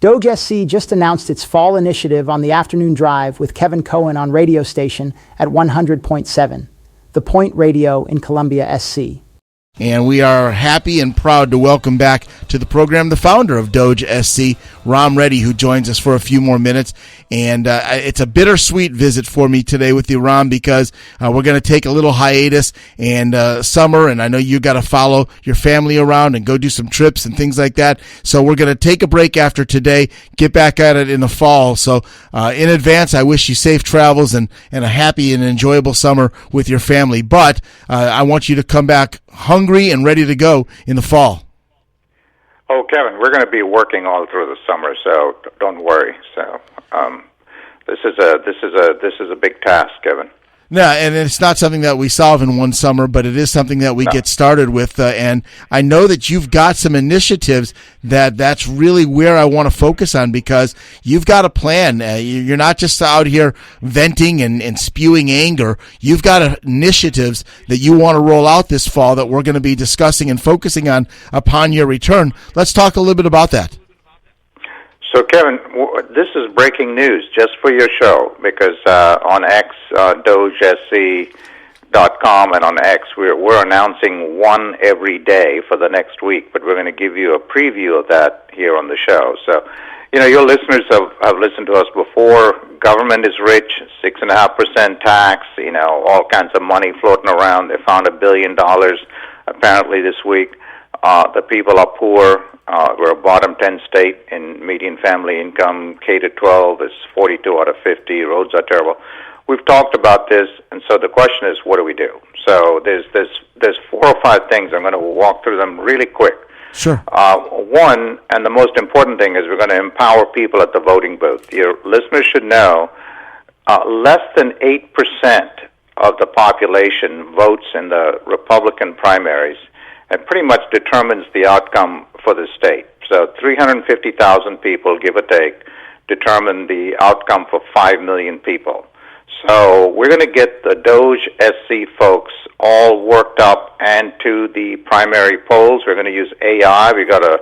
DOGESC just announced its Fall Initiative on the afternoon drive with Keven Cohen on radio station at 100.7, The Point Radio in Columbia, SC. And we are happy and proud to welcome back to the program the founder of DOGESC, Rom Ready, who joins us for a few more minutes. And it's a bittersweet visit for me today with you, Rom, because we're going to take a little hiatus and summer, and I know you got to follow your family around and go do some trips and things like that. So we're going to take a break after today, get back at it in the fall. So in advance, I wish you safe travels and a happy and enjoyable summer with your family. But I want you to come back hungry and ready to go in the fall. Oh, Kevin, we're going to be working all through the summer, so don't worry. So this is a big task, Kevin. Yeah, and it's not something that we solve in one summer, but it is something that we get started with. And I know that you've got some initiatives that's really where I want to focus on, because you've got a plan. You're not just out here venting and spewing anger. You've got initiatives that you want to roll out this fall that we're going to be discussing and focusing on upon your return. Let's talk a little bit about that. So, Kevin, this is breaking news just for your show, because on X, DOGESC.com, and on X, we're announcing one every day for the next week, but we're going to give you a preview of that here on the show. So, your listeners have listened to us before. Government is rich, 6.5% tax, all kinds of money floating around. They found $1 billion apparently this week. The people are poor. We're a bottom 10 state in median family income. K to 12 is 42 out of 50. Roads are terrible. We've talked about this, and so the question is, what do we do? So there's 4 or 5 things. I'm going to walk through them really quick. Sure. One, and the most important thing, is we're going to empower people at the voting booth. Your listeners should know less than 8% of the population votes in the Republican primaries, and pretty much determines the outcome for the state. So 350,000 people, give or take, determine the outcome for 5 million people. So we're going to get the DOGESC folks all worked up and to the primary polls. We're going to use AI. We've got an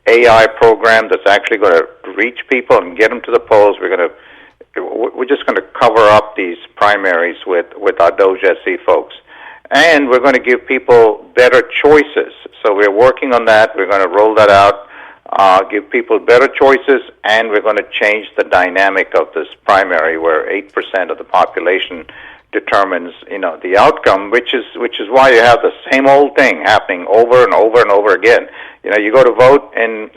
AI program that's actually going to reach people and get them to the polls. We're just going to cover up these primaries with our DOGESC folks. And we're going to give people better choices. So we're working on that. We're going to roll that out, give people better choices, and we're going to change the dynamic of this primary where 8% of the population determines, the outcome, which is why you have the same old thing happening over and over and over again. You go to vote in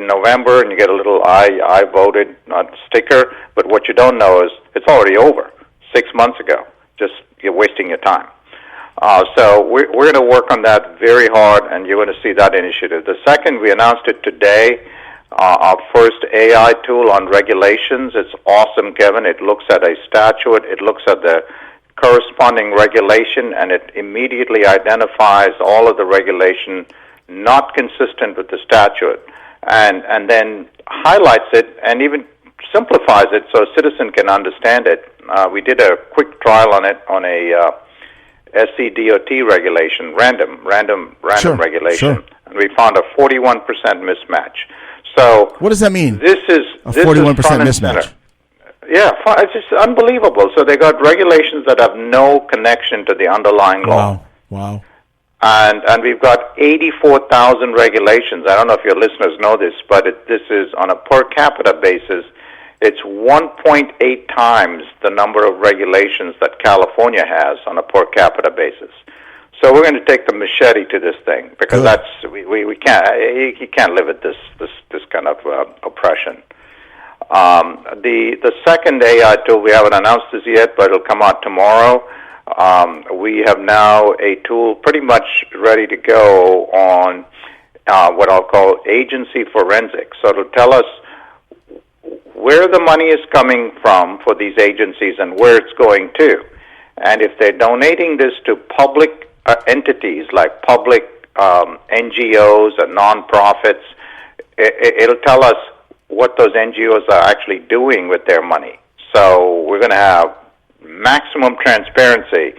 November and you get a little I voted sticker, but what you don't know is it's already over 6 months ago. Just you're wasting your time. So we're going to work on that very hard, and you're going to see that initiative. The second, we announced it today, our first AI tool on regulations. It's awesome, Kevin. It looks at a statute, it looks at the corresponding regulation, and it immediately identifies all of the regulation not consistent with the statute, and then highlights it and even simplifies it so a citizen can understand it. We did a quick trial on it on a SCDOT regulation, random regulation, and we found a 41% mismatch. So what does that mean? This is a 41% mismatch. Center. Yeah, it's just unbelievable. So they got regulations that have no connection to the underlying law. Wow. And we've got 84,000 regulations. I don't know if your listeners know this, but this is on a per capita basis. It's 1.8 times the number of regulations that California has on a per capita basis. So we're going to take the machete to this thing, because we can't, you can't live with this kind of oppression. The second AI tool, we haven't announced this yet, but it'll come out tomorrow. We have now a tool pretty much ready to go on what I'll call agency forensics. So it'll tell us where the money is coming from for these agencies and where it's going to. And if they're donating this to public entities like public NGOs and nonprofits, it'll tell us what those NGOs are actually doing with their money. So we're going to have maximum transparency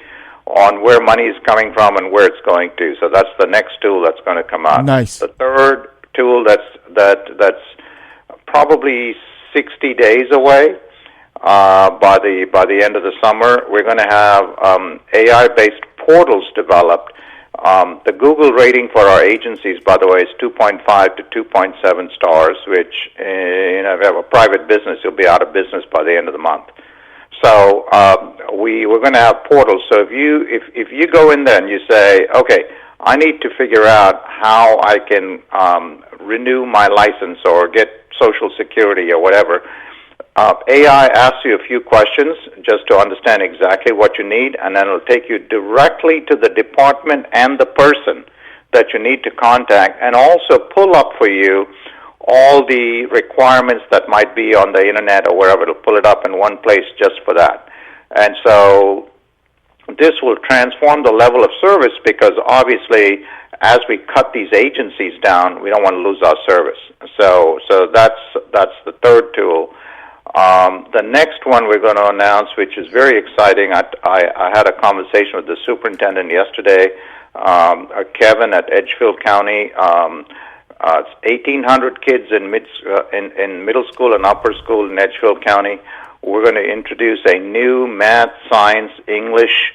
on where money is coming from and where it's going to. So that's the next tool that's going to come out. Nice. The third tool that's probably 60 days away. By the end of the summer, we're going to have AI-based portals developed. The Google rating for our agencies, by the way, is 2.5 to 2.7 stars, which, if you have a private business, you'll be out of business by the end of the month. So we're going to have portals. So if you go in there and you say, okay, I need to figure out how I can renew my license or get Social Security or whatever, AI asks you a few questions just to understand exactly what you need, and then it'll take you directly to the department and the person that you need to contact, and also pull up for you all the requirements that might be on the internet or wherever. It'll pull it up in one place just for that. And so this will transform the level of service, because obviously as we cut these agencies down, we don't want to lose our service. So that's the third tool. The next one we're going to announce, which is very exciting, I had a conversation with the superintendent yesterday, Kevin at Edgefield County. It's 1,800 kids in middle school and upper school in Edgefield County. We're going to introduce a new math, science, English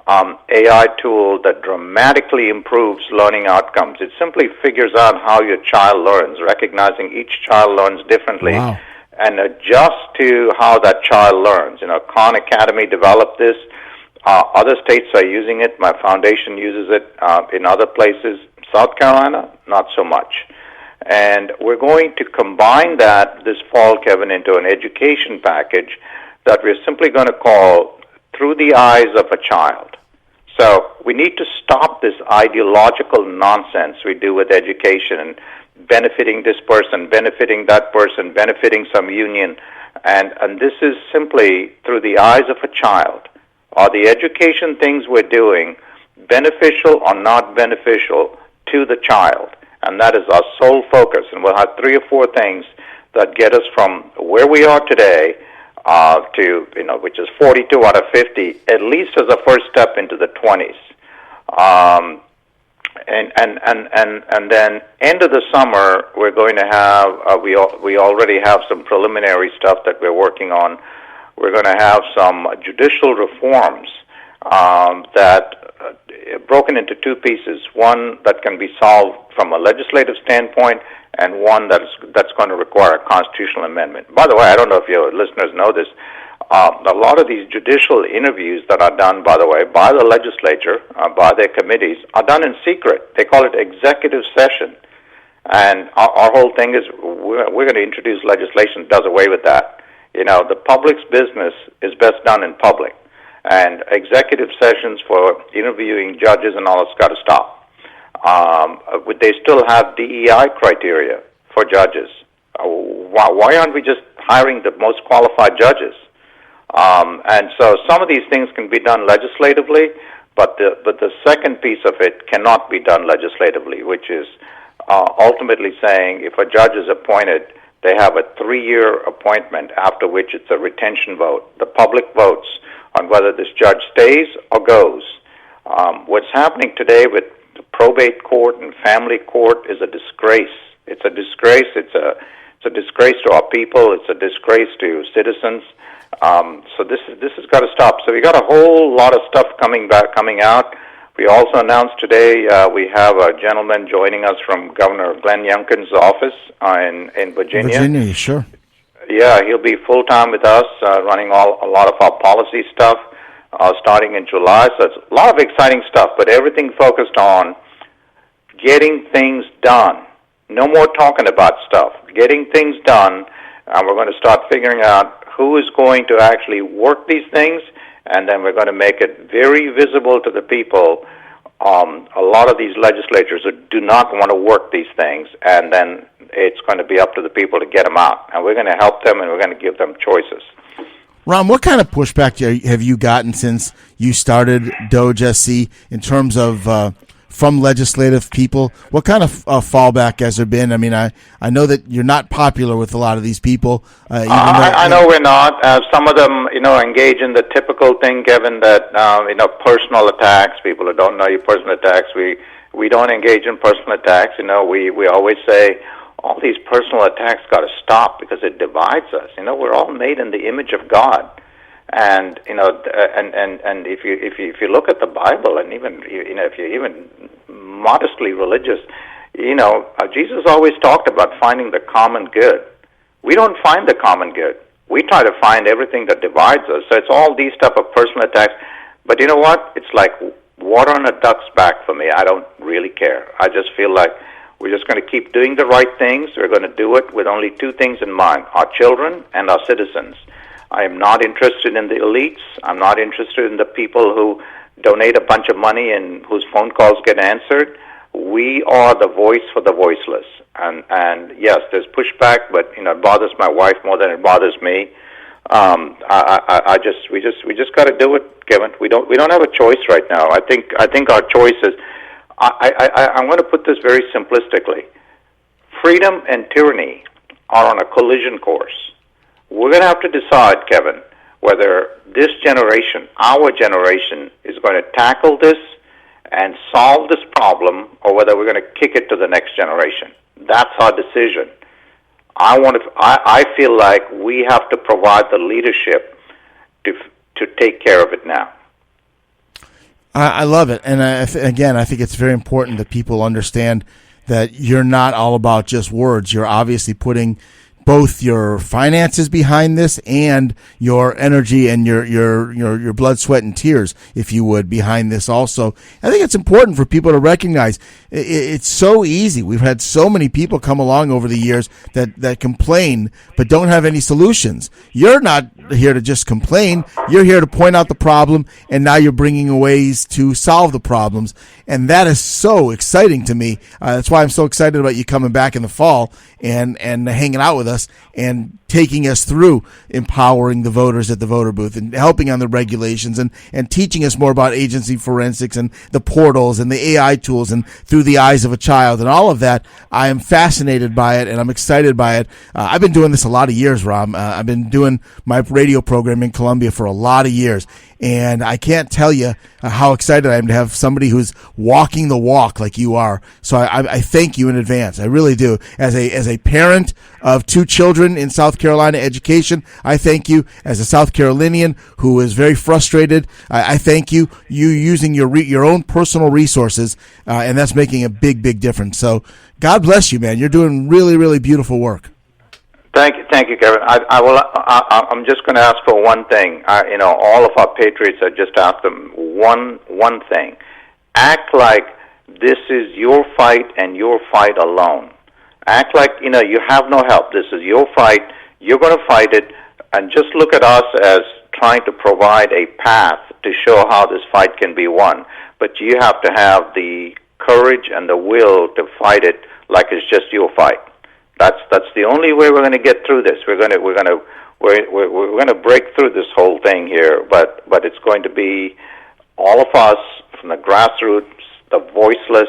AI tool that dramatically improves learning outcomes. It simply figures out how your child learns, recognizing each child learns differently. Wow. And adjust to how that child learns. Khan Academy developed this. Other states are using it. My foundation uses it in other places. South Carolina, not so much. And we're going to combine that this fall, Kevin, into an education package that we're simply going to call Through the Eyes of a Child. So we need to stop this ideological nonsense we do with education and benefiting this person, benefiting that person, benefiting some union. And this is simply through the eyes of a child. Are the education things we're doing beneficial or not beneficial to the child? And that is our sole focus. And we'll have 3 or 4 things that get us from where we are today to, which is 42 out of 50, at least as a first step into the 20s. And then end of the summer, we're going to have, we already have some preliminary stuff that we're working on. We're going to have some judicial reforms that broken into 2 pieces. One that can be solved from a legislative standpoint, and one that's going to require a constitutional amendment. By the way, I don't know if your listeners know this. A lot of these judicial interviews that are done, by the way, by the legislature, by their committees, are done in secret. They call it executive session. And our whole thing is we're going to introduce legislation that does away with that. The public's business is best done in public. And executive sessions for interviewing judges and all that's got to stop. Would they still have DEI criteria for judges? Why aren't we just hiring the most qualified judges? And so some of these things can be done legislatively, but the second piece of it cannot be done legislatively, which is ultimately saying if a judge is appointed, they have a 3-year appointment, after which it's a retention vote. The public votes on whether this judge stays or goes. What's happening today with the probate court and family court is a disgrace. It's a disgrace. It's a disgrace to our people. It's a disgrace to citizens. So this has got to stop. So we got a whole lot of stuff coming out. We also announced today we have a gentleman joining us from Governor Glenn Youngkin's office in Virginia. Virginia, sure. Yeah, he'll be full-time with us, running a lot of our policy stuff starting in July. So it's a lot of exciting stuff, but everything focused on getting things done. No more talking about stuff. Getting things done, and we're going to start figuring out who is going to actually work these things, and then we're going to make it very visible to the people. A lot of these legislatures do not want to work these things, and then it's going to be up to the people to get them out. And we're going to help them, and we're going to give them choices. Rom, what kind of pushback have you gotten since you started DOGESC in terms of from legislative people? What kind of fallback has there been? I mean, I know that you're not popular with a lot of these people. I know we're not. Some of them, engage in the typical thing, Kevin, that, personal attacks, people who don't know you, personal attacks. We don't engage in personal attacks. We always say all these personal attacks got to stop because it divides us. We're all made in the image of God, and and if you look at the Bible, and even if you're even modestly religious, Jesus always talked about finding the common good. We don't find the common good. We try to find everything that divides us. So it's all these type of personal attacks. But you know what? It's like water on a duck's back for me. I don't really care. I just feel like we're just going to keep doing the right things. We're going to do it with only two things in mind: our children and our citizens. I am not interested in the elites. I'm not interested in the people who donate a bunch of money and whose phone calls get answered. We are the voice for the voiceless. And yes, there's pushback, but it bothers my wife more than it bothers me. We just got to do it, Kevin. We don't have a choice right now. I think our choice is. I'm going to put this very simplistically. Freedom and tyranny are on a collision course. We're going to have to decide, Kevin, whether this generation, our generation, is going to tackle this and solve this problem, or whether we're going to kick it to the next generation. That's our decision. I feel like we have to provide the leadership to take care of it now. I love it. And again, I think it's very important that people understand that you're not all about just words. You're obviously putting both your finances behind this and your energy and your blood, sweat, and tears, if you would, behind this also. I think it's important for people to recognize it's so easy. We've had so many people come along over the years that complain but don't have any solutions. You're not here to just complain. You're here to point out the problem, and now you're bringing ways to solve the problems. And that is so exciting to me. That's why I'm so excited about you coming back in the fall and hanging out with us and taking us through empowering the voters at the voter booth and helping on the regulations and teaching us more about agency forensics and the portals and the AI tools and through the eyes of a child and all of that. I am fascinated by it and I'm excited by it. I've been doing this a lot of years, Rom. I've been doing my radio program in Columbia for a lot of years. And I can't tell you how excited I am to have somebody who's walking the walk like you are. So I thank you in advance. I really do. As a parent of two children in South Carolina education, I thank you. As a South Carolinian who is very frustrated, I thank you. You using your own personal resources, and that's making a big, big difference. So God bless you, man. You're doing really, really beautiful work. Thank you, Kevin. I'm just going to ask for one thing. All of our patriots, I just asked them one thing. Act like this is your fight and your fight alone. Act like you have no help. This is your fight. You're going to fight it, and just look at us as trying to provide a path to show how this fight can be won. But you have to have the courage and the will to fight it like it's just your fight. That's the only way we're going to get through this. We're going to break through this whole thing here, but it's going to be all of us from the grassroots, the voiceless,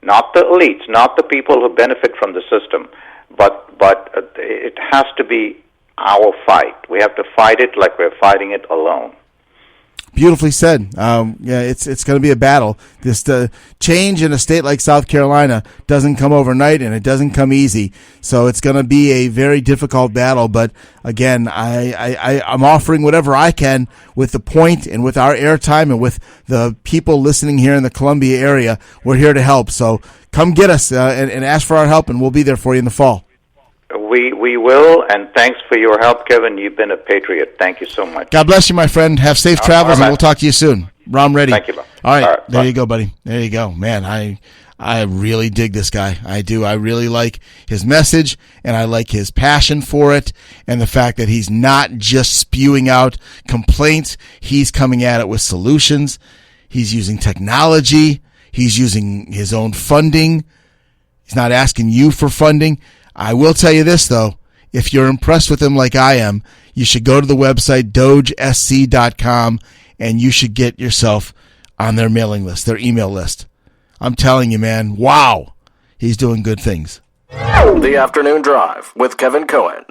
not the elites, not the people who benefit from the system, but it has to be our fight. We have to fight it like we're fighting it alone. Beautifully said. It's going to be a battle. This change in a state like South Carolina doesn't come overnight, and it doesn't come easy. So it's going to be a very difficult battle. But again, I'm offering whatever I can with the point and with our airtime and with the people listening here in the Columbia area. We're here to help. So come get us and ask for our help, and we'll be there for you in the fall. We will, and thanks for your help, Kevin. You've been a patriot. Thank you so much. God bless you, my friend. Have safe travels, and we'll talk to you soon. Rom Ready. Thank you. All right, there you go, buddy. There you go. Man, I really dig this guy. I do. I really like his message, and I like his passion for it, and the fact that he's not just spewing out complaints. He's coming at it with solutions. He's using technology. He's using his own funding. He's not asking you for funding. I will tell you this, though. If you're impressed with him like I am, you should go to the website, DOGESC.com, and you should get yourself on their mailing list, their email list. I'm telling you, man, wow, he's doing good things. The Afternoon Drive with Keven Cohen.